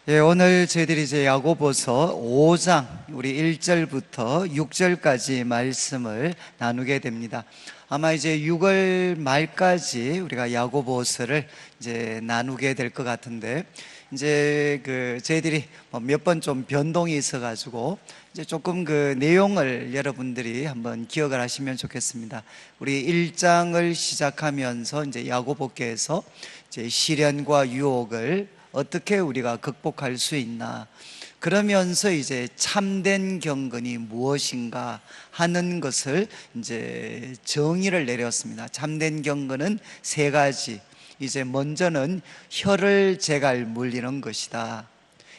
예, 오늘 저희들이 이제 야고보서 5장 우리 1절부터 6절까지 말씀을 나누게 됩니다. 아마 이제 6월 말까지 우리가 야고보서를 이제 나누게 될 것 같은데, 이제 저희들이 몇 번 좀 변동이 있어가지고 이제 조금 그 내용을 여러분들이 한번 기억을 하시면 좋겠습니다. 우리 1장을 시작하면서 이제 야고보께서 이제 시련과 유혹을 어떻게 우리가 극복할 수 있나, 그러면서 이제 참된 경건이 무엇인가 하는 것을 이제 정의를 내렸습니다. 참된 경건은 세 가지. 이제 먼저는 혀를 제갈 물리는 것이다.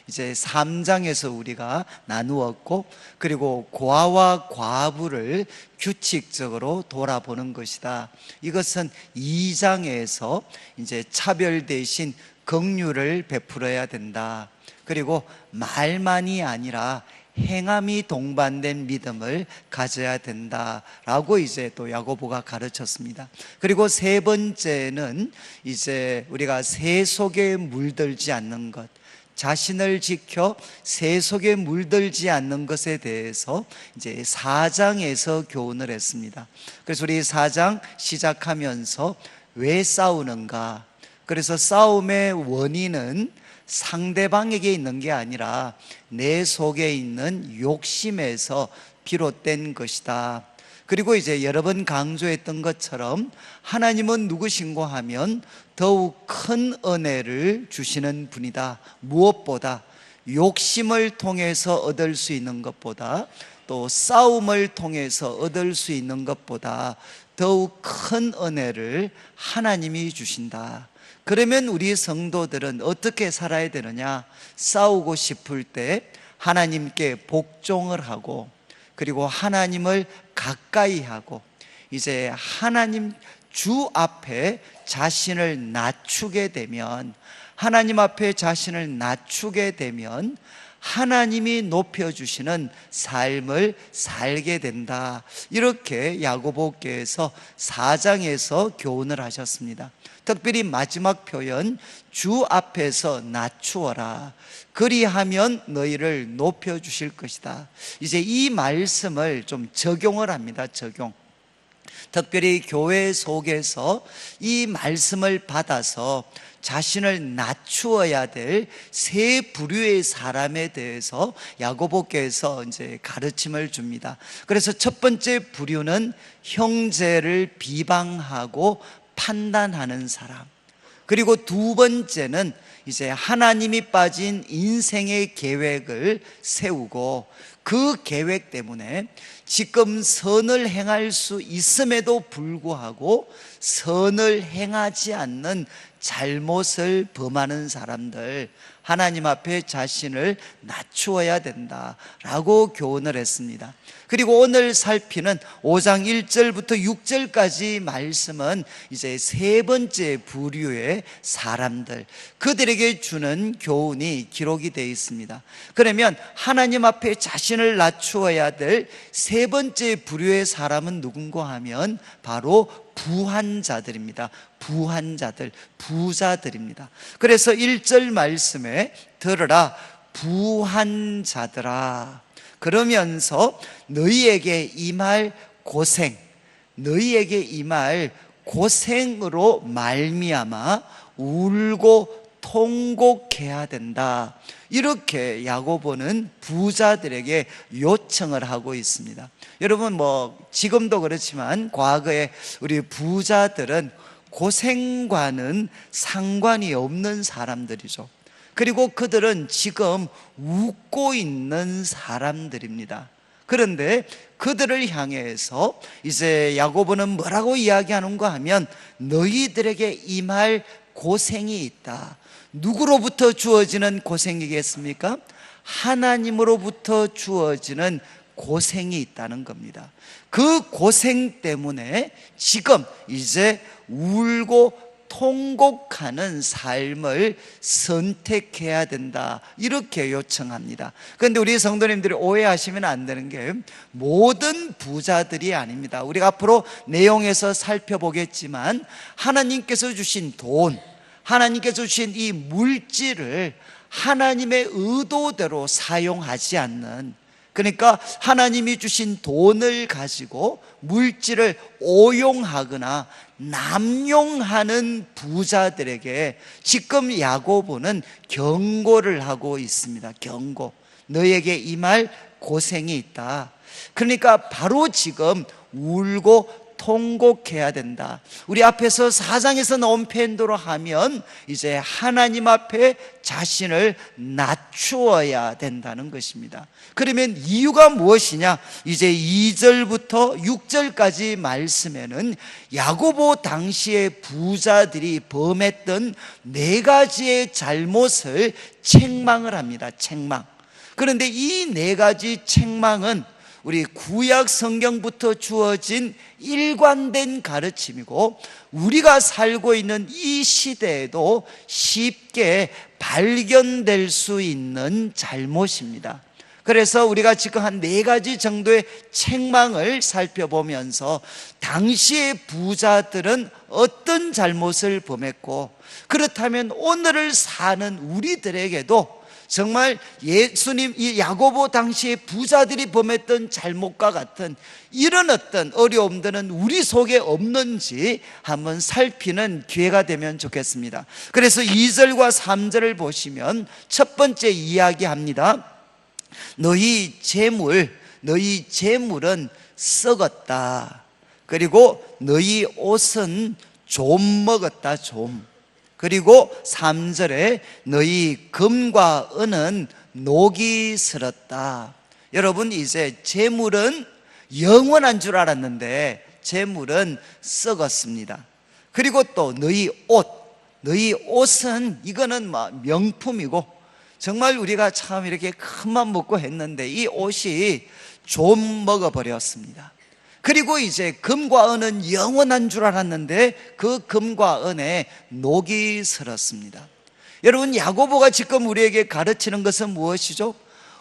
이제 3장에서 우리가 나누었고, 그리고 고아와 과부를 규칙적으로 돌아보는 것이다. 이것은 2장에서 이제 차별 대신 긍휼을 베풀어야 된다. 그리고 말만이 아니라 행함이 동반된 믿음을 가져야 된다라고 이제 또 야고보가 가르쳤습니다. 그리고 세 번째는 이제 우리가 새 속에 물들지 않는 것, 자신을 지켜 새 속에 물들지 않는 것에 대해서 이제 4장에서 교훈을 했습니다. 그래서 우리 4장 시작하면서 왜 싸우는가? 그래서 싸움의 원인은 상대방에게 있는 게 아니라 내 속에 있는 욕심에서 비롯된 것이다. 그리고 이제 여러 번 강조했던 것처럼 하나님은 누구신고 하면 더욱 큰 은혜를 주시는 분이다. 무엇보다 욕심을 통해서 얻을 수 있는 것보다, 또 싸움을 통해서 얻을 수 있는 것보다 더욱 큰 은혜를 하나님이 주신다. 그러면 우리 성도들은 어떻게 살아야 되느냐? 싸우고 싶을 때 하나님께 복종을 하고, 그리고 하나님을 가까이 하고, 이제 하나님 주 앞에 자신을 낮추게 되면, 하나님 앞에 자신을 낮추게 되면 하나님이 높여주시는 삶을 살게 된다. 이렇게 야고보께서 4장에서 교훈을 하셨습니다. 특별히 마지막 표현, 주 앞에서 낮추어라. 그리하면 너희를 높여주실 것이다. 이제 이 말씀을 좀 적용을 합니다. 적용. 특별히 교회 속에서 이 말씀을 받아서 자신을 낮추어야 될 세 부류의 사람에 대해서 야고보께서 이제 가르침을 줍니다. 그래서 첫 번째 부류는 형제를 비방하고 판단하는 사람. 그리고 두 번째는 이제 하나님이 빠진 인생의 계획을 세우고, 그 계획 때문에 지금 선을 행할 수 있음에도 불구하고 선을 행하지 않는 잘못을 범하는 사람들, 하나님 앞에 자신을 낮추어야 된다라고 교훈을 했습니다. 그리고 오늘 살피는 5장 1절부터 6절까지 말씀은 이제 세 번째 부류의 사람들, 그들에게 주는 교훈이 기록이 되어 있습니다. 그러면 하나님 앞에 자신을 낮추어야 될 세 번째 부류의 사람은 누군가 하면 바로 부한자들입니다. 부한자들, 부자들입니다. 그래서 1절 말씀에 들으라 부한자들아, 그러면서 너희에게 임할 고생, 너희에게 임할 고생으로 말미암아 울고 통곡해야 된다. 이렇게 야고보는 부자들에게 요청을 하고 있습니다. 여러분, 지금도 그렇지만 과거에 우리 부자들은 고생과는 상관이 없는 사람들이죠. 그리고 그들은 지금 웃고 있는 사람들입니다. 그런데 그들을 향해서 이제 야고보는 뭐라고 이야기하는가 하면, 너희들에게 임할 고생이 있다. 누구로부터 주어지는 고생이겠습니까? 하나님으로부터 주어지는 고생이 있다는 겁니다. 그 고생 때문에 지금 이제 울고 통곡하는 삶을 선택해야 된다, 이렇게 요청합니다. 그런데 우리 성도님들이 오해하시면 안 되는 게, 모든 부자들이 아닙니다. 우리가 앞으로 내용에서 살펴보겠지만 하나님께서 주신 돈, 하나님께서 주신 이 물질을 하나님의 의도대로 사용하지 않는, 그러니까 하나님이 주신 돈을 가지고 물질을 오용하거나 남용하는 부자들에게 지금 야고보는 경고를 하고 있습니다. 경고. 너에게 임할 고생이 있다. 그러니까 바로 지금 울고 통곡해야 된다. 우리 앞에서 4장에서 나온 표현대로 하면 이제 하나님 앞에 자신을 낮추어야 된다는 것입니다. 그러면 이유가 무엇이냐? 이제 2절부터 6절까지 말씀에는 야고보 당시의 부자들이 범했던 4가지의 잘못을 책망을 합니다. 책망. 그런데 이 4가지 책망은 우리 구약 성경부터 주어진 일관된 가르침이고, 우리가 살고 있는 이 시대에도 쉽게 발견될 수 있는 잘못입니다. 그래서 우리가 지금 한 4가지 정도의 책망을 살펴보면서 당시의 부자들은 어떤 잘못을 범했고, 그렇다면 오늘을 사는 우리들에게도 정말 예수님, 이 야고보 당시의 부자들이 범했던 잘못과 같은 이런 어떤 어려움들은 우리 속에 없는지 한번 살피는 기회가 되면 좋겠습니다. 그래서 2절과 3절을 보시면 첫 번째 이야기합니다. 너희 재물은 썩었다. 그리고 너희 옷은 좀 먹었다. 좀. 그리고 3절에 너희 금과 은은 녹이 슬었다. 여러분, 이제 재물은 영원한 줄 알았는데 재물은 썩었습니다. 그리고 또 너희 옷은 이거는 명품이고 정말 우리가 참 이렇게 큰맘 먹고 했는데 이 옷이 좀 먹어버렸습니다. 그리고 이제 금과 은은 영원한 줄 알았는데 그 금과 은에 녹이 슬었습니다. 여러분, 야고보가 지금 우리에게 가르치는 것은 무엇이죠?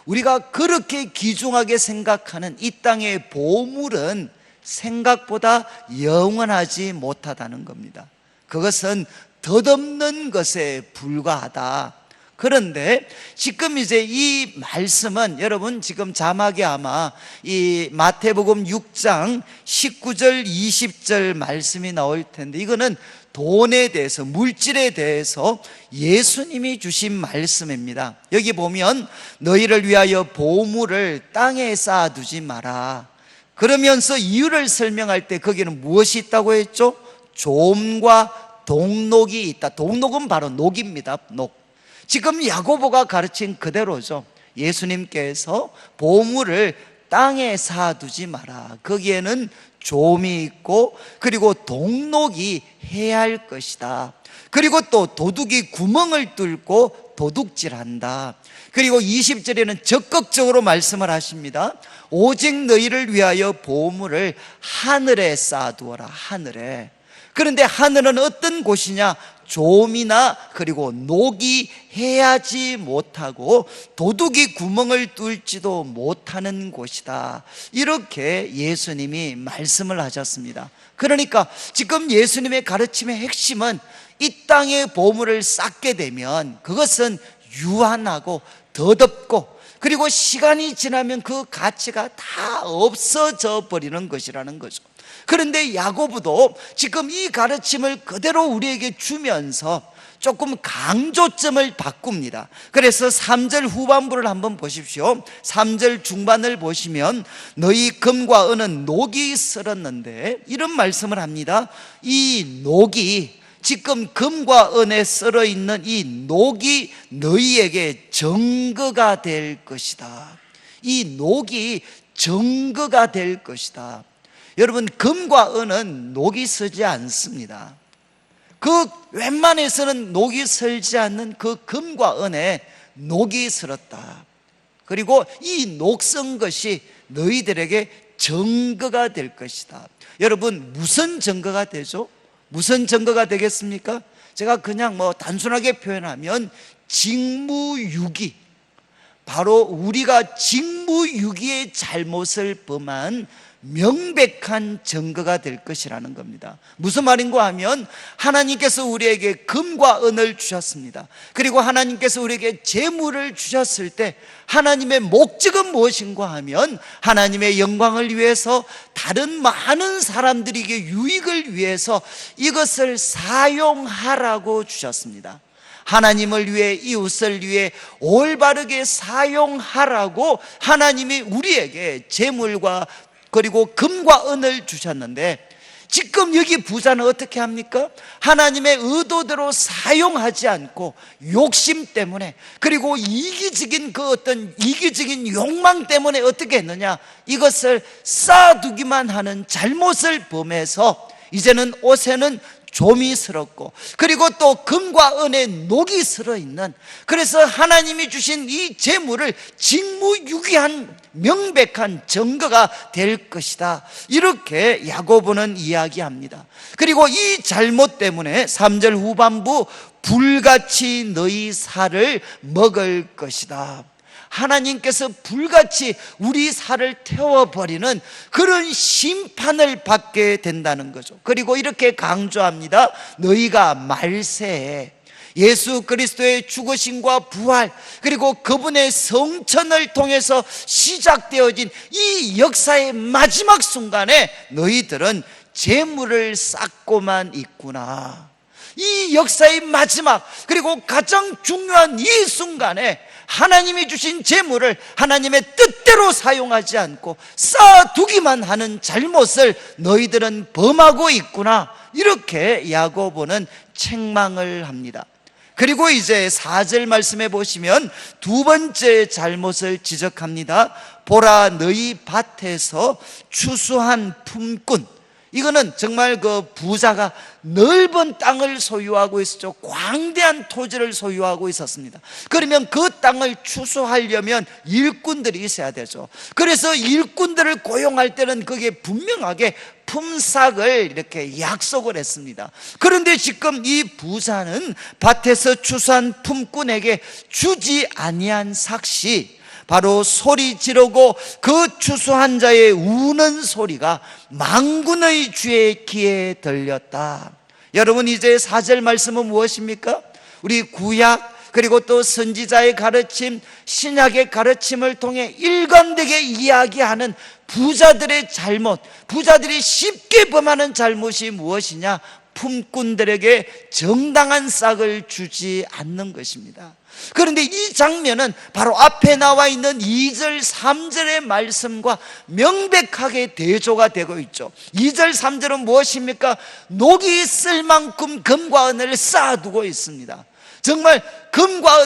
우리가 그렇게 귀중하게 생각하는 이 땅의 보물은 생각보다 영원하지 못하다는 겁니다. 그것은 덧없는 것에 불과하다. 그런데 지금 이제 이 말씀은 여러분 지금 자막에 아마 이 마태복음 6장 19절 20절 말씀이 나올 텐데, 이거는 돈에 대해서, 물질에 대해서 예수님이 주신 말씀입니다. 여기 보면 너희를 위하여 보물을 땅에 쌓아두지 마라. 그러면서 이유를 설명할 때 거기는 무엇이 있다고 했죠? 좀과 동록이 있다. 동록은 바로 녹입니다. 녹. 지금 야고보가 가르친 그대로죠. 예수님께서 보물을 땅에 쌓아두지 마라. 거기에는 좀이 있고 그리고 동록이 해야 할 것이다. 그리고 또 도둑이 구멍을 뚫고 도둑질한다. 그리고 20절에는 적극적으로 말씀을 하십니다. 오직 너희를 위하여 보물을 하늘에 쌓아두어라. 하늘에. 그런데 하늘은 어떤 곳이냐? 좀이나 그리고 녹이 해하지 못하고 도둑이 구멍을 뚫지도 못하는 곳이다. 이렇게 예수님이 말씀을 하셨습니다. 그러니까 지금 예수님의 가르침의 핵심은 이 땅의 보물을 쌓게 되면 그것은 유한하고 덧없고 그리고 시간이 지나면 그 가치가 다 없어져 버리는 것이라는 거죠. 그런데 야고보도 지금 이 가르침을 그대로 우리에게 주면서 조금 강조점을 바꿉니다. 그래서 3절 후반부를 한번 보십시오. 3절 중반을 보시면 너희 금과 은은 녹이 슬었는데 이런 말씀을 합니다. 이 녹이, 지금 금과 은에 썰어 있는 이 녹이 너희에게 증거가 될 것이다. 이 녹이 증거가 될 것이다. 여러분, 금과 은은 녹이 슬지 않습니다. 그 웬만해서는 녹이 슬지 않는 그 금과 은에 녹이 슬었다. 그리고 이 녹슨 것이 너희들에게 증거가 될 것이다. 여러분, 무슨 증거가 되죠? 무슨 증거가 되겠습니까? 제가 그냥 단순하게 표현하면 직무유기, 바로 우리가 직무유기의 잘못을 범한 명백한 증거가 될 것이라는 겁니다. 무슨 말인가 하면 하나님께서 우리에게 금과 은을 주셨습니다. 그리고 하나님께서 우리에게 재물을 주셨을 때 하나님의 목적은 무엇인가 하면 하나님의 영광을 위해서, 다른 많은 사람들에게 유익을 위해서 이것을 사용하라고 주셨습니다. 하나님을 위해, 이웃을 위해 올바르게 사용하라고 하나님이 우리에게 재물과 그리고 금과 은을 주셨는데, 지금 여기 부자는 어떻게 합니까? 하나님의 의도대로 사용하지 않고 욕심 때문에, 그리고 이기적인 이기적인 욕망 때문에 어떻게 했느냐? 이것을 쌓아두기만 하는 잘못을 범해서 이제는 옷에는 좀이 스럽고, 그리고 또 금과 은에 녹이 슬어 있는, 그래서 하나님이 주신 이 재물을 직무유기한 명백한 증거가 될 것이다, 이렇게 야고보는 이야기합니다. 그리고 이 잘못 때문에 3절 후반부 불같이 너희 살을 먹을 것이다. 하나님께서 불같이 우리 살을 태워버리는 그런 심판을 받게 된다는 거죠. 그리고 이렇게 강조합니다. 너희가 말세에 예수 그리스도의 죽으심과 부활, 그리고 그분의 성천을 통해서 시작되어진 이 역사의 마지막 순간에 너희들은 재물을 쌓고만 있구나. 이 역사의 마지막, 그리고 가장 중요한 이 순간에 하나님이 주신 재물을 하나님의 뜻대로 사용하지 않고 쌓아두기만 하는 잘못을 너희들은 범하고 있구나, 이렇게 야고보는 책망을 합니다. 그리고 이제 4절 말씀해 보시면 두 번째 잘못을 지적합니다. 보라, 너희 밭에서 추수한 품꾼. 이거는 정말 그 부자가 넓은 땅을 소유하고 있었죠. 광대한 토지를 소유하고 있었습니다. 그러면 그 땅을 추수하려면 일꾼들이 있어야 되죠. 그래서 일꾼들을 고용할 때는 그게 분명하게 품삯을 이렇게 약속을 했습니다. 그런데 지금 이 부자는 밭에서 추수한 품꾼에게 주지 아니한 삭시, 바로 소리 지르고 그 추수한 자의 우는 소리가 만군의 주의 귀에 들렸다. 여러분, 이제 4절 말씀은 무엇입니까? 우리 구약 그리고 또 선지자의 가르침, 신약의 가르침을 통해 일관되게 이야기하는 부자들의 잘못, 부자들이 쉽게 범하는 잘못이 무엇이냐? 품꾼들에게 정당한 싹을 주지 않는 것입니다. 그런데 이 장면은 바로 앞에 나와 있는 2절 3절의 말씀과 명백하게 대조가 되고 있죠. 2절 3절은 무엇입니까? 녹이 있을 만큼 금과 은을 쌓아두고 있습니다. 정말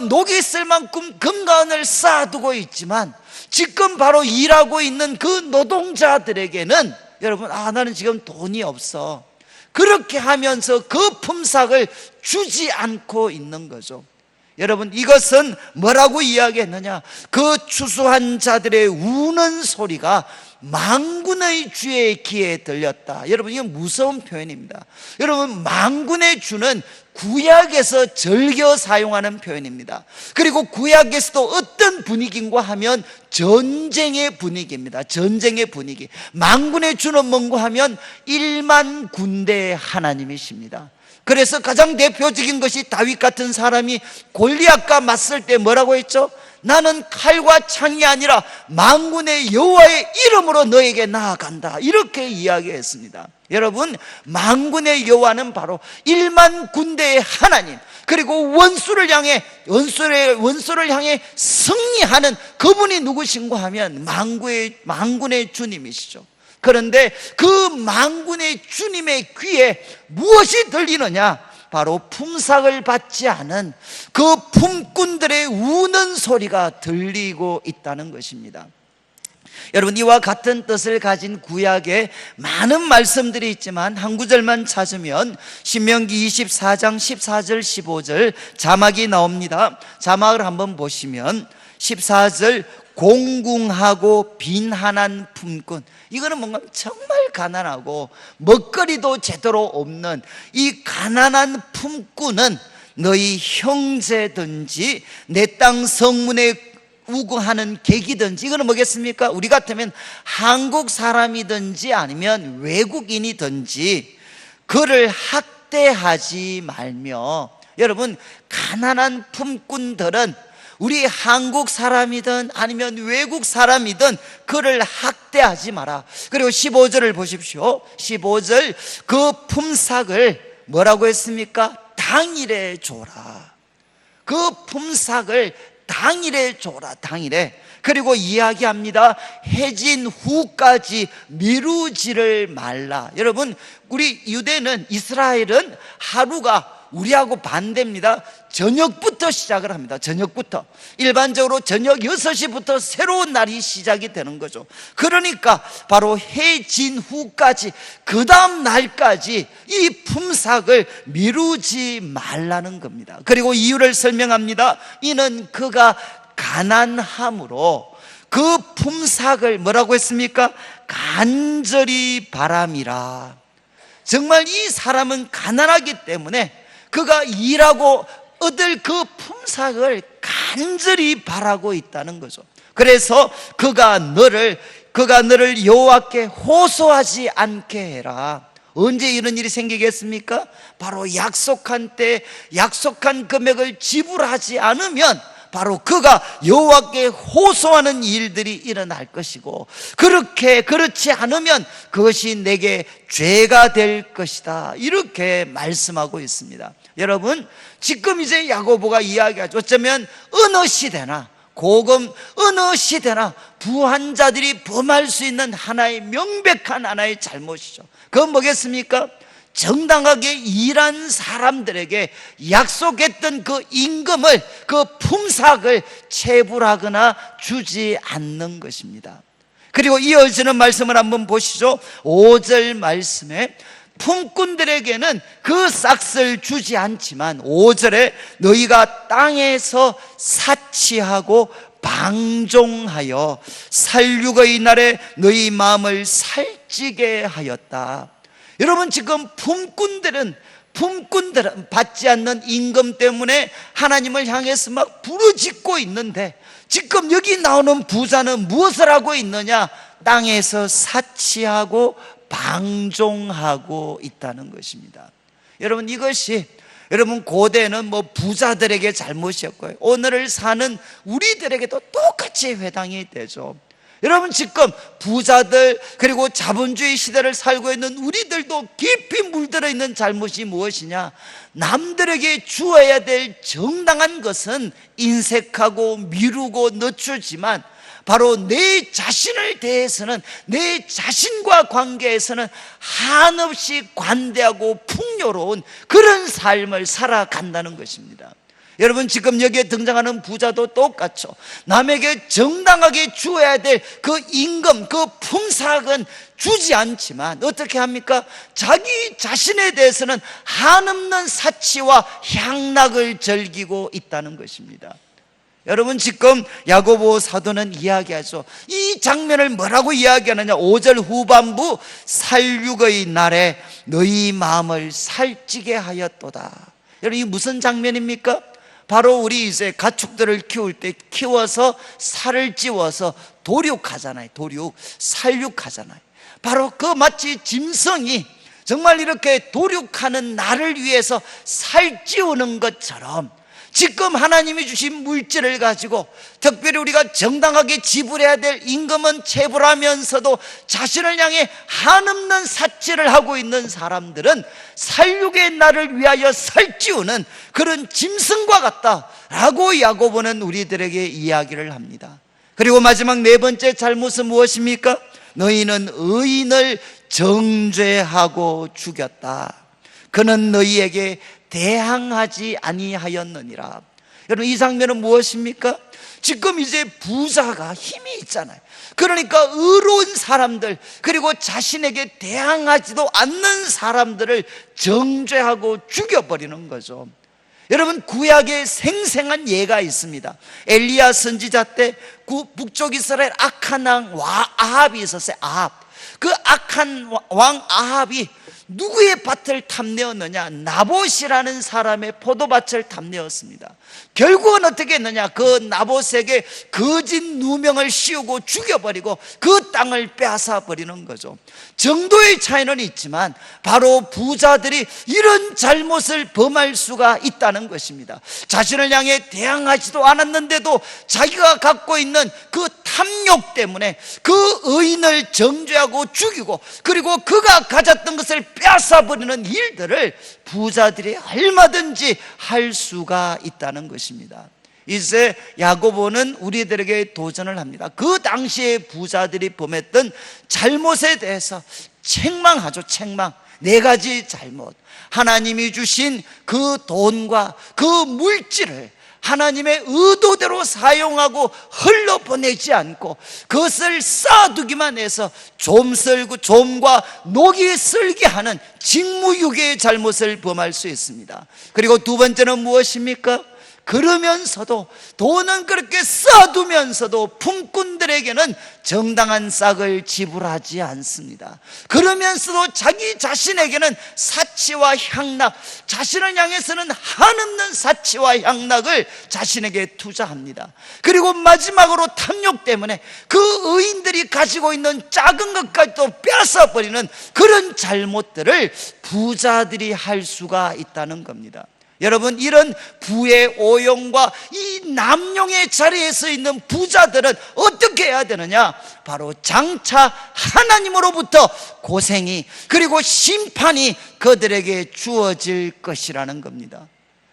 녹이 있을 만큼 금과 은을 쌓아두고 있지만 지금 바로 일하고 있는 그 노동자들에게는, 여러분, 나는 지금 돈이 없어, 그렇게 하면서 그 품삯을 주지 않고 있는 거죠. 여러분, 이것은 뭐라고 이야기했느냐? 그 추수한 자들의 우는 소리가 만군의 주의 귀에 들렸다. 여러분, 이건 무서운 표현입니다. 여러분, 만군의 주는 구약에서 즐겨 사용하는 표현입니다. 그리고 구약에서도 어떤 분위기인가 하면 전쟁의 분위기입니다. 전쟁의 분위기. 만군의 주는 뭔가 하면 1만 군대의 하나님이십니다. 그래서 가장 대표적인 것이 다윗 같은 사람이 골리앗과 맞설 때 뭐라고 했죠? 나는 칼과 창이 아니라 만군의 여호와의 이름으로 너에게 나아간다, 이렇게 이야기했습니다. 여러분, 만군의 여호와는 바로 1만 군대의 하나님, 그리고 원수를 향해 승리하는 그분이 누구신가 하면 만군의 주님이시죠. 그런데 그 만군의 주님의 귀에 무엇이 들리느냐? 바로 품삯을 받지 않은 그 품꾼들의 우는 소리가 들리고 있다는 것입니다. 여러분, 이와 같은 뜻을 가진 구약에 많은 말씀들이 있지만 한 구절만 찾으면 신명기 24장 14절 15절 자막이 나옵니다. 자막을 한번 보시면 14절, 공궁하고 빈한한 품꾼. 이거는 뭔가 정말 가난하고 먹거리도 제대로 없는 이 가난한 품꾼은 너희 형제든지 내 땅 성문에 우거하는 계기든지, 이거는 뭐겠습니까? 우리 같으면 한국 사람이든지 아니면 외국인이든지 그를 학대하지 말며, 여러분, 가난한 품꾼들은 우리 한국 사람이든 아니면 외국 사람이든 그를 학대하지 마라. 그리고 15절을 보십시오. 15절, 그 품삯을 뭐라고 했습니까? 당일에 줘라. 그 품삯을 당일에 줘라. 당일에. 그리고 이야기합니다. 해진 후까지 미루지를 말라. 여러분, 우리 유대는, 이스라엘은 하루가 우리하고 반대입니다. 저녁부터 시작을 합니다. 저녁부터. 일반적으로 저녁 6시부터 새로운 날이 시작이 되는 거죠. 그러니까 바로 해진 후까지, 그 다음 날까지 이 품삯을 미루지 말라는 겁니다. 그리고 이유를 설명합니다. 이는 그가 가난함으로 그 품삯을 뭐라고 했습니까? 간절히 바람이라. 정말 이 사람은 가난하기 때문에 그가 일하고 얻을 그 품삯을 간절히 바라고 있다는 거죠. 그래서 그가 너를 여호와께 호소하지 않게 해라. 언제 이런 일이 생기겠습니까? 바로 약속한 때 약속한 금액을 지불하지 않으면 바로 그가 여호와께 호소하는 일들이 일어날 것이고, 그렇지 않으면 그것이 내게 죄가 될 것이다, 이렇게 말씀하고 있습니다. 여러분, 지금 이제 야고보가 이야기하죠. 어쩌면 어느 시대나 고금, 어느 시대나 부한자들이 범할 수 있는 하나의 명백한 하나의 잘못이죠. 그건 뭐겠습니까? 정당하게 일한 사람들에게 약속했던 그 임금을, 그 품삯을 체불하거나 주지 않는 것입니다. 그리고 이어지는 말씀을 한번 보시죠. 5절 말씀에 품꾼들에게는 그 싹을 주지 않지만, 5절에 너희가 땅에서 사치하고 방종하여 살육의 날에 너희 마음을 살찌게 하였다. 여러분, 지금 품꾼들은 받지 않는 임금 때문에 하나님을 향해서 막 부르짖고 있는데, 지금 여기 나오는 부자는 무엇을 하고 있느냐? 땅에서 사치하고 방종하고 있다는 것입니다. 여러분, 이것이 여러분 고대는 뭐 부자들에게 잘못이었고요, 오늘을 사는 우리들에게도 똑같이 해당이 되죠. 여러분, 지금 부자들 그리고 자본주의 시대를 살고 있는 우리들도 깊이 물들어 있는 잘못이 무엇이냐? 남들에게 주어야 될 정당한 것은 인색하고 미루고 늦추지만, 바로 내 자신을 대해서는, 내 자신과 관계에서는 한없이 관대하고 풍요로운 그런 삶을 살아간다는 것입니다. 여러분, 지금 여기에 등장하는 부자도 똑같죠. 남에게 정당하게 주어야 될 그 임금, 그 품삯은 주지 않지만 어떻게 합니까? 자기 자신에 대해서는 한없는 사치와 향락을 즐기고 있다는 것입니다. 여러분, 지금 야고보 사도는 이야기하죠. 이 장면을 뭐라고 이야기하느냐? 5절 후반부, 살육의 날에 너희 마음을 살찌게 하였도다. 여러분, 이 무슨 장면입니까? 바로 우리 이제 가축들을 키울 때 키워서 살을 찌워서 도륙하잖아요. 살육하잖아요. 바로 그 마치 짐승이 정말 이렇게 도륙하는 나를 위해서 살 찌우는 것처럼, 지금 하나님이 주신 물질을 가지고 특별히 우리가 정당하게 지불해야 될 임금은 체불하면서도 자신을 향해 한없는 사치를 하고 있는 사람들은 살육의 날을 위하여 살찌우는 그런 짐승과 같다라고 야고보는 우리들에게 이야기를 합니다. 그리고 마지막 네 번째 잘못은 무엇입니까? 너희는 의인을 정죄하고 죽였다. 그는 너희에게 대항하지 아니하였느니라. 여러분, 이 장면은 무엇입니까? 지금 이제 부자가 힘이 있잖아요. 그러니까 의로운 사람들, 그리고 자신에게 대항하지도 않는 사람들을 정죄하고 죽여버리는 거죠. 여러분, 구약에 생생한 예가 있습니다. 엘리야 선지자 때 북쪽 이스라엘 악한 왕 아합이 있었어요. 아합. 그 악한 왕 아합이 누구의 밭을 탐내었느냐? 나봇이라는 사람의 포도밭을 탐내었습니다. 결국은 어떻게 했느냐? 그 나봇에게 거짓 누명을 씌우고 죽여버리고 그 땅을 빼앗아 버리는 거죠. 정도의 차이는 있지만 바로 부자들이 이런 잘못을 범할 수가 있다는 것입니다. 자신을 향해 대항하지도 않았는데도 자기가 갖고 있는 그 탐욕 때문에 그 의인을 정죄하고 죽이고, 그리고 그가 가졌던 것을 빼앗아 버리는 일들을 부자들이 얼마든지 할 수가 있다는 것입니다. 이제 야고보는 우리들에게 도전을 합니다. 그 당시에 부자들이 범했던 잘못에 대해서 책망하죠. 책망. 4가지 잘못. 하나님이 주신 그 돈과 그 물질을 하나님의 의도대로 사용하고 흘러보내지 않고 그것을 쌓아두기만 해서 좀과 녹이 쓸게 하는 직무유기의 잘못을 범할 수 있습니다. 그리고 2번째는 무엇입니까? 그러면서도 돈은 그렇게 쌓아두면서도 품꾼들에게는 정당한 싹을 지불하지 않습니다. 그러면서도 자기 자신에게는 사치와 향락, 자신을 향해서는 한없는 사치와 향락을 자신에게 투자합니다. 그리고 마지막으로 탐욕 때문에 그 의인들이 가지고 있는 작은 것까지도 빼앗아버리는 그런 잘못들을 부자들이 할 수가 있다는 겁니다. 여러분, 이런 부의 오용과 이 남용의 자리에 서 있는 부자들은 어떻게 해야 되느냐? 바로 장차 하나님으로부터 고생이, 그리고 심판이 그들에게 주어질 것이라는 겁니다.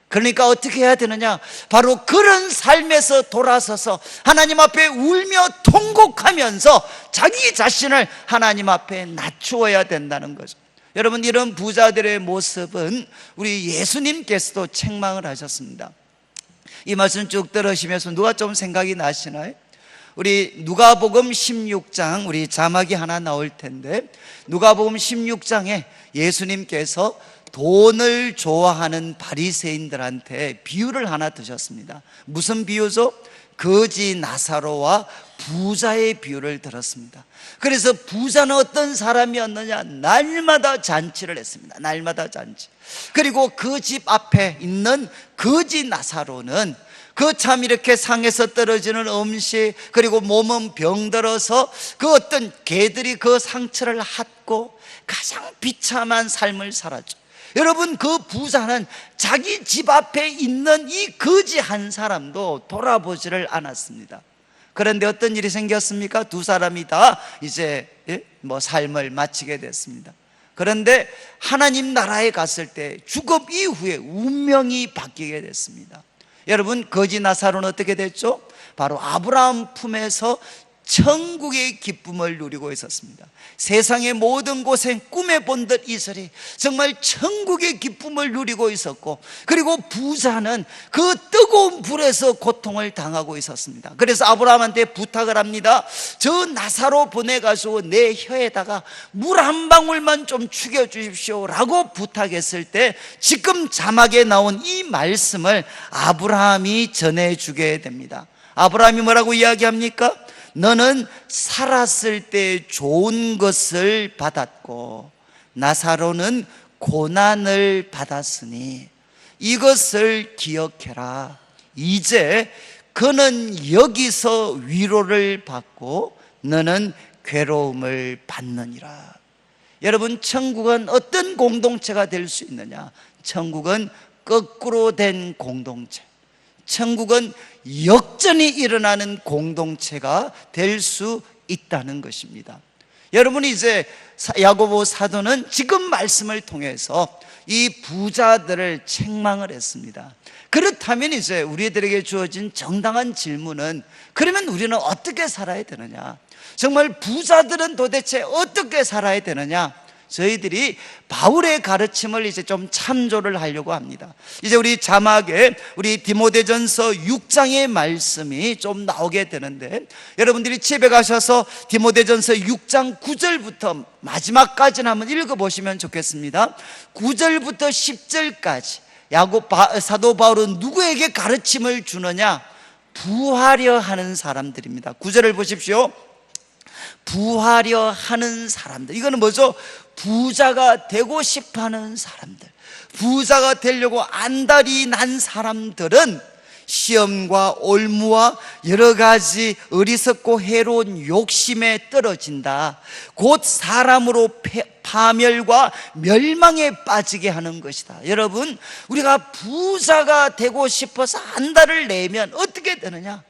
그러니까 어떻게 해야 되느냐? 바로 그런 삶에서 돌아서서 하나님 앞에 울며 통곡하면서 자기 자신을 하나님 앞에 낮추어야 된다는 거죠. 여러분, 이런 부자들의 모습은 우리 예수님께서도 책망을 하셨습니다. 이 말씀 쭉 들으시면서 누가 좀 생각이 나시나요? 우리 누가복음 16장, 우리 자막이 하나 나올 텐데, 누가복음 16장에 예수님께서 돈을 좋아하는 바리새인들한테 비유를 하나 드셨습니다. 무슨 비유죠? 거지 나사로와 부자의 비유를 들었습니다. 그래서 부자는 어떤 사람이었느냐? 날마다 잔치를 했습니다. 날마다 잔치. 그리고 그 집 앞에 있는 거지 나사로는 그 참 이렇게 상에서 떨어지는 음식, 그리고 몸은 병들어서 그 어떤 개들이 그 상처를 핥고 가장 비참한 삶을 살았죠. 여러분, 그 부자는 자기 집 앞에 있는 이 거지 한 사람도 돌아보지를 않았습니다. 그런데 어떤 일이 생겼습니까? 2사람이 다 이제 삶을 마치게 됐습니다. 그런데 하나님 나라에 갔을 때 죽음 이후에 운명이 바뀌게 됐습니다. 여러분, 거지 나사로는 어떻게 됐죠? 바로 아브라함 품에서 천국의 기쁨을 누리고 있었습니다. 세상의 모든 고생, 꿈에 본듯 이슬이 정말 천국의 기쁨을 누리고 있었고, 그리고 부자는 그 뜨거운 불에서 고통을 당하고 있었습니다. 그래서 아브라함한테 부탁을 합니다. 저 나사로 보내가지고 내 혀에다가 물 한 방울만 좀 죽여주십시오 라고 부탁했을 때, 지금 자막에 나온 이 말씀을 아브라함이 전해주게 됩니다. 아브라함이 뭐라고 이야기합니까? 너는 살았을 때 좋은 것을 받았고 나사로는 고난을 받았으니 이것을 기억해라. 이제 그는 여기서 위로를 받고 너는 괴로움을 받느니라. 여러분, 천국은 어떤 공동체가 될 수 있느냐? 천국은 거꾸로 된 공동체, 천국은 역전이 일어나는 공동체가 될 수 있다는 것입니다. 여러분이 이제 야고보 사도는 지금 말씀을 통해서 이 부자들을 책망을 했습니다. 그렇다면 이제 우리들에게 주어진 정당한 질문은, 그러면 우리는 어떻게 살아야 되느냐? 정말 부자들은 도대체 어떻게 살아야 되느냐? 저희들이 바울의 가르침을 이제 좀 참조를 하려고 합니다. 이제 우리 자막에 우리 디모데전서 6장의 말씀이 좀 나오게 되는데, 여러분들이 집에 가셔서 디모데전서 6장 9절부터 마지막까지는 한번 읽어보시면 좋겠습니다. 9절부터 10절까지 사도 바울은 누구에게 가르침을 주느냐? 부하려 하는 사람들입니다. 9절을 보십시오. 부하려 하는 사람들, 이거는 뭐죠? 부자가 되고 싶어하는 사람들, 부자가 되려고 안달이 난 사람들은 시험과 올무와 여러 가지 어리석고 해로운 욕심에 떨어진다. 곧 사람으로 파멸과 멸망에 빠지게 하는 것이다. 여러분, 우리가 부자가 되고 싶어서 안달을 내면 어떻게 되느냐?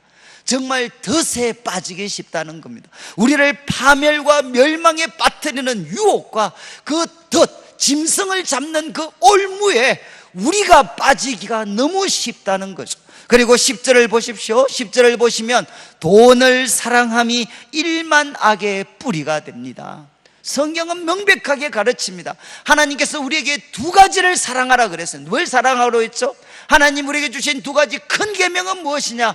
정말 덫에 빠지기 쉽다는 겁니다. 우리를 파멸과 멸망에 빠뜨리는 유혹과 그 덫, 짐승을 잡는 그 올무에 우리가 빠지기가 너무 쉽다는 거죠. 그리고 10절을 보십시오. 10절을 보시면 돈을 사랑함이 일만 악의 뿌리가 됩니다. 성경은 명백하게 가르칩니다. 하나님께서 우리에게 두 가지를 사랑하라 그랬어요. 뭘 사랑하라고 했죠? 하나님 우리에게 주신 두 가지 큰 계명은 무엇이냐?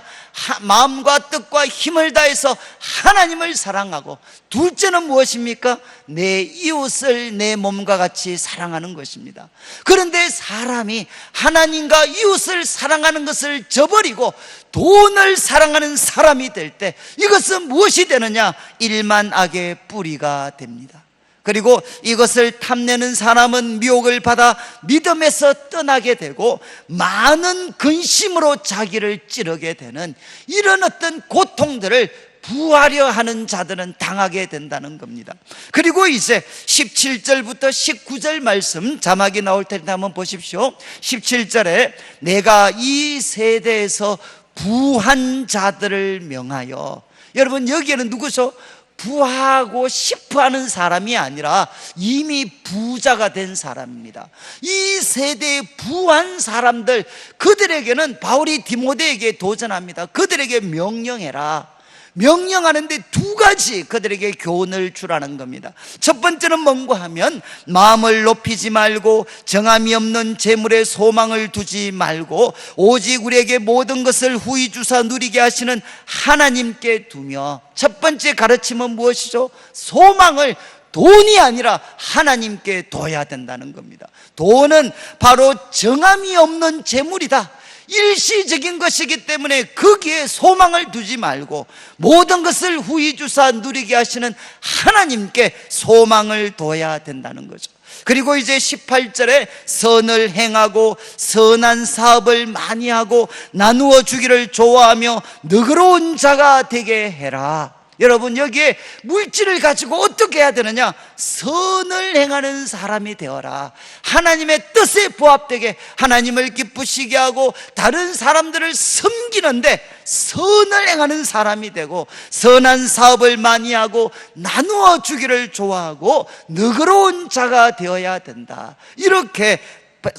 마음과 뜻과 힘을 다해서 하나님을 사랑하고, 둘째는 무엇입니까? 내 이웃을 내 몸과 같이 사랑하는 것입니다. 그런데 사람이 하나님과 이웃을 사랑하는 것을 저버리고 돈을 사랑하는 사람이 될 때 이것은 무엇이 되느냐? 일만악의 뿌리가 됩니다. 그리고 이것을 탐내는 사람은 미혹을 받아 믿음에서 떠나게 되고 많은 근심으로 자기를 찌르게 되는 이런 어떤 고통들을 부하려 하는 자들은 당하게 된다는 겁니다. 그리고 이제 17절부터 19절 말씀 자막이 나올 텐데 한번 보십시오. 17절에 내가 이 세대에서 부한 자들을 명하여, 여러분 여기에는 누구죠? 부하고 싶어하는 사람이 아니라 이미 부자가 된 사람입니다. 이 세대의 부한 사람들, 그들에게는 바울이 디모데에게 도전합니다. 그들에게 명령해라. 명령하는데 두 가지 그들에게 교훈을 주라는 겁니다. 첫 번째는 뭔가 하면 마음을 높이지 말고 정함이 없는 재물에 소망을 두지 말고 오직 우리에게 모든 것을 후히 주사 누리게 하시는 하나님께 두며, 첫 번째 가르침은 무엇이죠? 소망을 돈이 아니라 하나님께 둬야 된다는 겁니다. 돈은 바로 정함이 없는 재물이다. 일시적인 것이기 때문에 거기에 소망을 두지 말고 모든 것을 후히 주사 누리게 하시는 하나님께 소망을 둬야 된다는 거죠. 그리고 이제 18절에 선을 행하고 선한 사업을 많이 하고 나누어 주기를 좋아하며 너그러운 자가 되게 해라. 여러분 여기에 물질을 가지고 어떻게 해야 되느냐? 선을 행하는 사람이 되어라. 하나님의 뜻에 부합되게 하나님을 기쁘시게 하고 다른 사람들을 섬기는데 선을 행하는 사람이 되고 선한 사업을 많이 하고 나누어 주기를 좋아하고 너그러운 자가 되어야 된다. 이렇게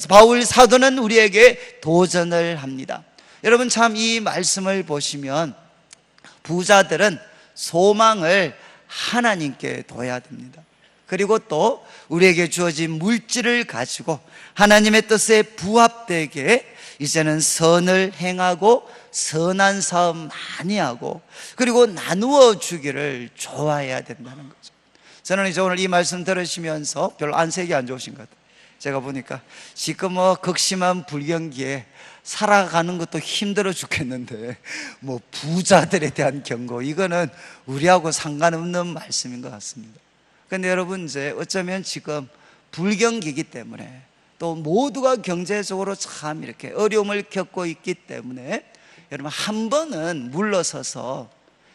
바울 사도는 우리에게 도전을 합니다. 여러분 참 이 말씀을 보시면 부자들은 소망을 하나님께 둬야 됩니다. 그리고 또 우리에게 주어진 물질을 가지고 하나님의 뜻에 부합되게 이제는 선을 행하고 선한 사업 많이 하고 그리고 나누어 주기를 좋아해야 된다는 거죠. 저는 이제 오늘 이 말씀 들으시면서 별로 안색이 안 좋으신 것 같아요. 제가 보니까 지금 극심한 불경기에 살아가는 것도 힘들어 죽겠는데 부자들에 대한 경고, 이거는 우리하고 상관없는 말씀인 것 같습니다. 그런데 여러분 이제 어쩌면 지금 불경기이기 때문에 또 모두가 경제적으로 참 이렇게 어려움을 겪고 있기 때문에 여러분 한 번은 물러서서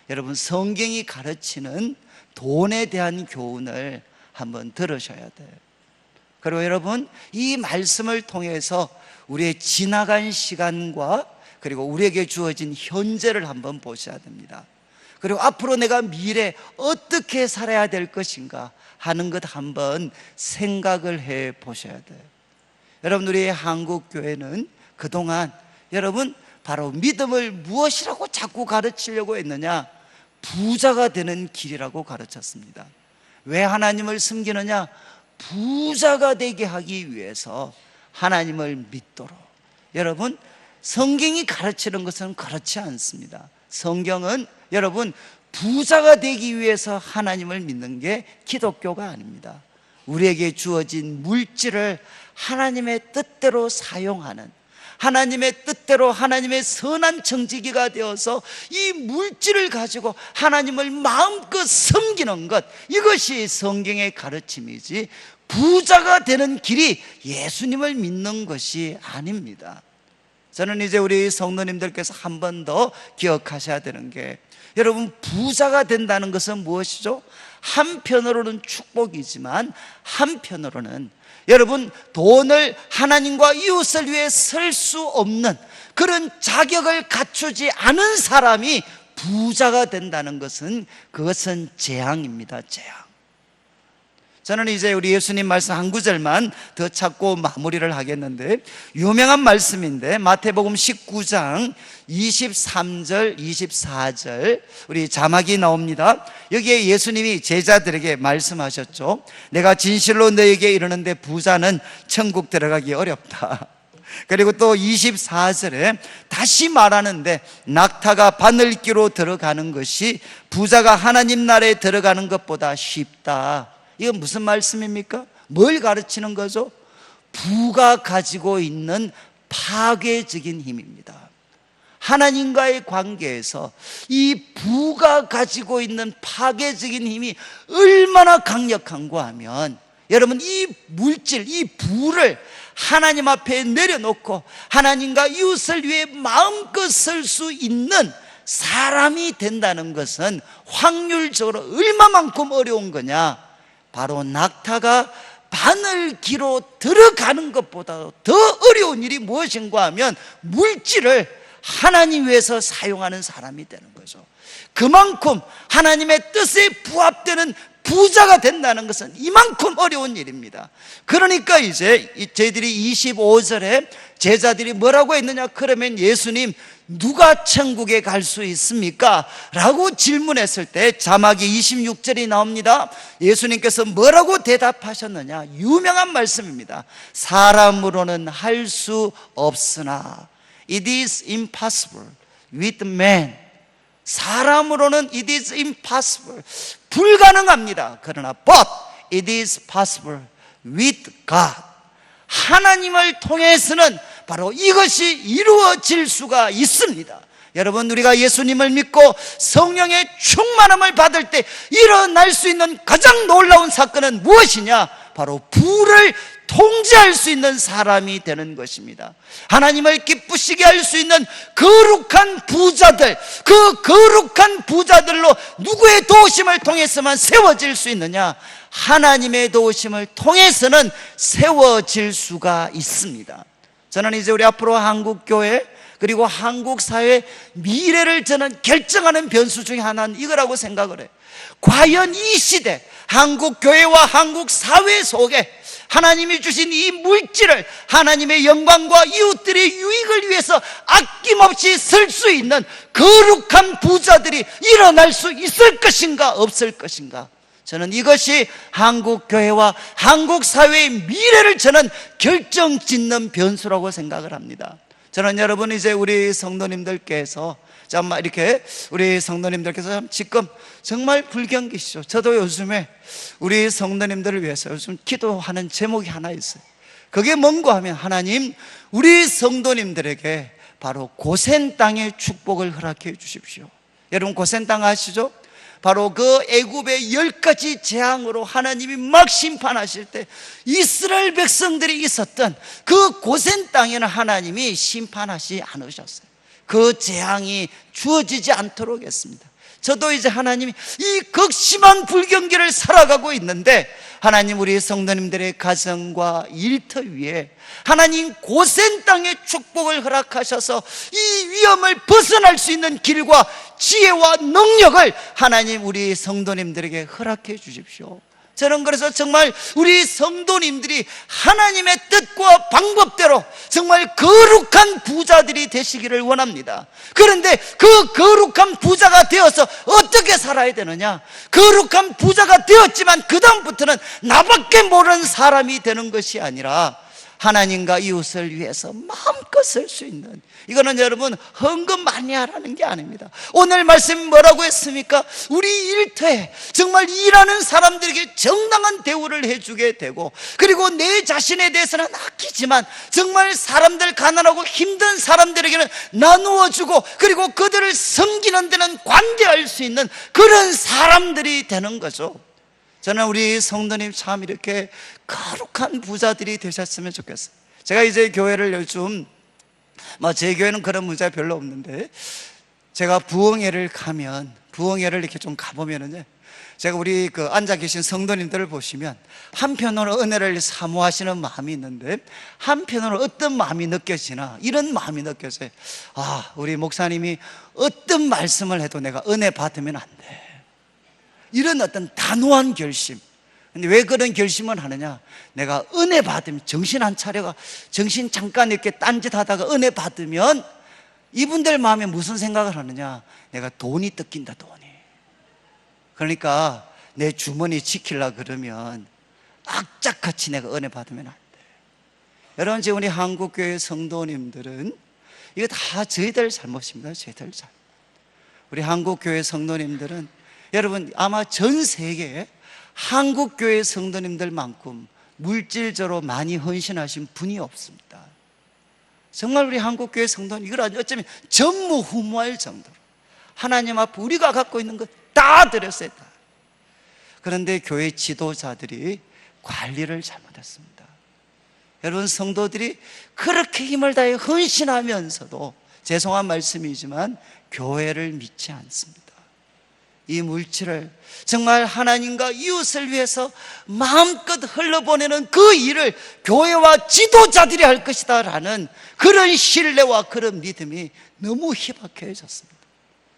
여러분 성경이 가르치는 돈에 대한 교훈을 한번 들으셔야 돼요. 그리고 여러분 이 말씀을 통해서 우리의 지나간 시간과 그리고 우리에게 주어진 현재를 한번 보셔야 됩니다. 그리고 앞으로 내가 미래 어떻게 살아야 될 것인가 하는 것 한번 생각을 해 보셔야 돼요. 여러분 우리 한국교회는 그동안 여러분 바로 믿음을 무엇이라고 자꾸 가르치려고 했느냐? 부자가 되는 길이라고 가르쳤습니다. 왜 하나님을 섬기느냐? 부자가 되게 하기 위해서 하나님을 믿도록. 여러분 성경이 가르치는 것은 그렇지 않습니다. 성경은 여러분 부자가 되기 위해서 하나님을 믿는 게 기독교가 아닙니다. 우리에게 주어진 물질을 하나님의 뜻대로 사용하는, 하나님의 뜻대로 하나님의 선한 청지기가 되어서 이 물질을 가지고 하나님을 마음껏 섬기는 것, 이것이 성경의 가르침이지 부자가 되는 길이 예수님을 믿는 것이 아닙니다. 저는 이제 우리 성도님들께서 한 번 더 기억하셔야 되는 게, 여러분, 부자가 된다는 것은 무엇이죠? 한편으로는 축복이지만 한편으로는 여러분, 돈을 하나님과 이웃을 위해 쓸 수 없는 그런 자격을 갖추지 않은 사람이 부자가 된다는 것은, 그것은 재앙입니다. 재앙. 저는 이제 우리 예수님 말씀 한 구절만 더 찾고 마무리를 하겠는데, 유명한 말씀인데 마태복음 19장 23절 24절 우리 자막이 나옵니다. 여기에 예수님이 제자들에게 말씀하셨죠. 내가 진실로 너에게 이르는데 부자는 천국 들어가기 어렵다. 그리고 또 24절에 다시 말하는데, 낙타가 바늘기로 들어가는 것이 부자가 하나님 나라에 들어가는 것보다 쉽다. 이건 무슨 말씀입니까? 뭘 가르치는 거죠? 부가 가지고 있는 파괴적인 힘입니다. 하나님과의 관계에서 이 부가 가지고 있는 파괴적인 힘이 얼마나 강력한가 하면, 여러분, 이 물질, 이 부를 하나님 앞에 내려놓고 하나님과 이웃을 위해 마음껏 쓸 수 있는 사람이 된다는 것은 확률적으로 얼마만큼 어려운 거냐? 바로 낙타가 바늘기로 들어가는 것보다 더 어려운 일이 무엇인가 하면 물질을 하나님 위해서 사용하는 사람이 되는 거죠. 그만큼 하나님의 뜻에 부합되는 부자가 된다는 것은 이만큼 어려운 일입니다. 그러니까 이제 저희들이 25절에 제자들이 뭐라고 했느냐? 그러면 예수님, 누가 천국에 갈 수 있습니까? 라고 질문했을 때 자막이 26절이 나옵니다. 예수님께서 뭐라고 대답하셨느냐? 유명한 말씀입니다. 사람으로는 할 수 없으나 It is impossible with man. 사람으로는 it is impossible, 불가능합니다. 그러나 but it is possible with God. 하나님을 통해서는 바로 이것이 이루어질 수가 있습니다. 여러분, 우리가 예수님을 믿고 성령의 충만함을 받을 때 일어날 수 있는 가장 놀라운 사건은 무엇이냐? 바로 부를 통제할 수 있는 사람이 되는 것입니다. 하나님을 기쁘시게 할 수 있는 거룩한 부자들, 그 거룩한 부자들로 누구의 도우심을 통해서만 세워질 수 있느냐? 하나님의 도우심을 통해서는 세워질 수가 있습니다. 저는 이제 우리 앞으로 한국교회 그리고 한국 사회의 미래를 저는 결정하는 변수 중에 하나는 이거라고 생각을 해요. 과연 이 시대 한국교회와 한국 사회 속에 하나님이 주신 이 물질을 하나님의 영광과 이웃들의 유익을 위해서 아낌없이 쓸 수 있는 거룩한 부자들이 일어날 수 있을 것인가 없을 것인가? 저는 이것이 한국교회와 한국사회의 미래를 저는 결정짓는 변수라고 생각을 합니다. 저는 여러분, 이제 우리 성도님들께서 정말 이렇게 우리 성도님들께서 지금 정말 불경기시죠. 저도 요즘에 우리 성도님들을 위해서 요즘 기도하는 제목이 하나 있어요. 그게 뭔가 하면, 하나님, 우리 성도님들에게 바로 고센 땅의 축복을 허락해 주십시오. 여러분, 고센 땅 아시죠? 바로 그 애굽의 10가지 재앙으로 하나님이 막 심판하실 때 이스라엘 백성들이 있었던 그 고센 땅에는 하나님이 심판하지 않으셨어요. 그 재앙이 주어지지 않도록 했습니다. 저도 이제 하나님이 이 극심한 불경기를 살아가고 있는데, 하나님, 우리 성도님들의 가정과 일터 위에 하나님 고센 땅의 축복을 허락하셔서 이 위험을 벗어날 수 있는 길과 지혜와 능력을 하나님, 우리 성도님들에게 허락해 주십시오. 저는 그래서 정말 우리 성도님들이 하나님의 뜻과 방법대로 정말 거룩한 부자들이 되시기를 원합니다. 그런데 그 거룩한 부자가 되어서 어떻게 살아야 되느냐? 거룩한 부자가 되었지만 그 다음부터는 나밖에 모르는 사람이 되는 것이 아니라 하나님과 이웃을 위해서 마음껏 쓸 수 있는, 이거는 여러분 헌금 많이 하라는 게 아닙니다. 오늘 말씀 뭐라고 했습니까? 우리 일터에 정말 일하는 사람들에게 정당한 대우를 해주게 되고, 그리고 내 자신에 대해서는 아끼지만 정말 사람들, 가난하고 힘든 사람들에게는 나누어주고, 그리고 그들을 섬기는 데는 관대할 수 있는 그런 사람들이 되는 거죠. 저는 우리 성도님 참 이렇게 거룩한 부자들이 되셨으면 좋겠어요. 제가 이제 교회를 요즘, 제 교회는 그런 문제가 별로 없는데, 제가 부흥회를 가면, 부흥회를 이렇게 좀 가보면은요, 제가 우리 앉아 계신 성도님들을 보시면 한편으로 은혜를 사모하시는 마음이 있는데, 한편으로 어떤 마음이 느껴지나, 이런 마음이 느껴져요. 우리 목사님이 어떤 말씀을 해도 내가 은혜 받으면 안 돼, 이런 어떤 단호한 결심. 근데 왜 그런 결심을 하느냐? 내가 은혜 받으면, 정신 안 차려가 정신 잠깐 이렇게 딴짓 하다가 은혜 받으면 이분들 마음에 무슨 생각을 하느냐? 내가 돈이 뜯긴다, 돈이. 그러니까 내 주머니 지키려고 그러면 악착같이 내가 은혜 받으면 안 돼. 여러분, 지금 우리 한국교회 성도님들은 이거 다 저희들 잘못입니다. 저희들 잘못. 우리 한국교회 성도님들은, 여러분 아마 전 세계에 한국교회 성도님들만큼 물질적으로 많이 헌신하신 분이 없습니다. 정말 우리 한국교회 성도는 이걸 어쩌면 전무후무할 정도로 하나님 앞에 우리가 갖고 있는 것 다 드렸어요, 다. 그런데 교회 지도자들이 관리를 잘못했습니다. 여러분, 성도들이 그렇게 힘을 다해 헌신하면서도 죄송한 말씀이지만 교회를 믿지 않습니다. 이 물질을 정말 하나님과 이웃을 위해서 마음껏 흘러보내는 그 일을 교회와 지도자들이 할 것이다 라는 그런 신뢰와 그런 믿음이 너무 희박해졌습니다.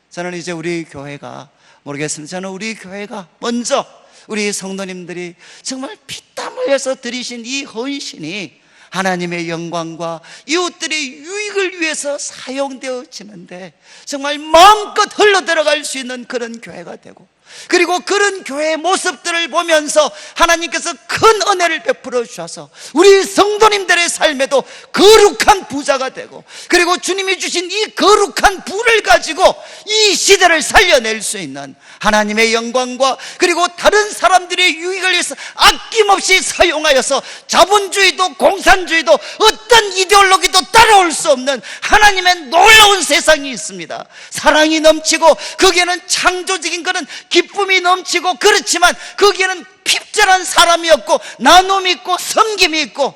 저는 이제 우리 교회가, 모르겠습니다, 저는 우리 교회가 먼저 우리 성도님들이 정말 피땀 흘려서 드리신 이 헌신이 하나님의 영광과 이웃들의 유익을 위해서 사용되어지는데 정말 마음껏 흘러들어갈 수 있는 그런 교회가 되고, 그리고 그런 교회의 모습들을 보면서 하나님께서 큰 은혜를 베풀어 주셔서 우리 성도님들의 삶에도 거룩한 부자가 되고, 그리고 주님이 주신 이 거룩한 부를 가지고 이 시대를 살려낼 수 있는 하나님의 영광과, 그리고 다른 사람들의 유익을 위해서 아낌없이 사용하여서 자본주의도 공산주의도 어떤 이데올로기도 따라올 수 없는 하나님의 놀라운 세상이 있습니다. 사랑이 넘치고 거기에는 창조적인 그런 기쁨이 넘치고, 그렇지만 거기에는 핍절한 사람이 없고 나눔이 있고 섬김이 있고,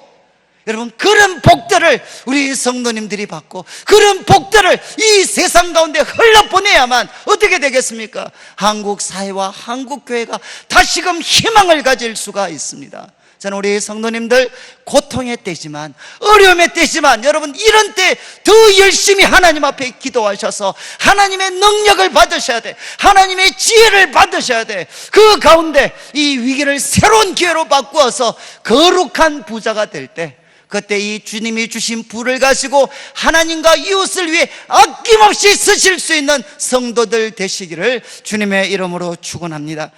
여러분 그런 복들을 우리 성도님들이 받고, 그런 복들을 이 세상 가운데 흘러보내야만 어떻게 되겠습니까? 한국 사회와 한국 교회가 다시금 희망을 가질 수가 있습니다. 저는 우리 성도님들 고통의 때지만, 어려움의 때지만, 여러분 이런 때 더 열심히 하나님 앞에 기도하셔서 하나님의 능력을 받으셔야 돼. 하나님의 지혜를 받으셔야 돼. 그 가운데 이 위기를 새로운 기회로 바꾸어서 거룩한 부자가 될 때, 그때 이 주님이 주신 부를 가지고 하나님과 이웃을 위해 아낌없이 쓰실 수 있는 성도들 되시기를 주님의 이름으로 축원합니다.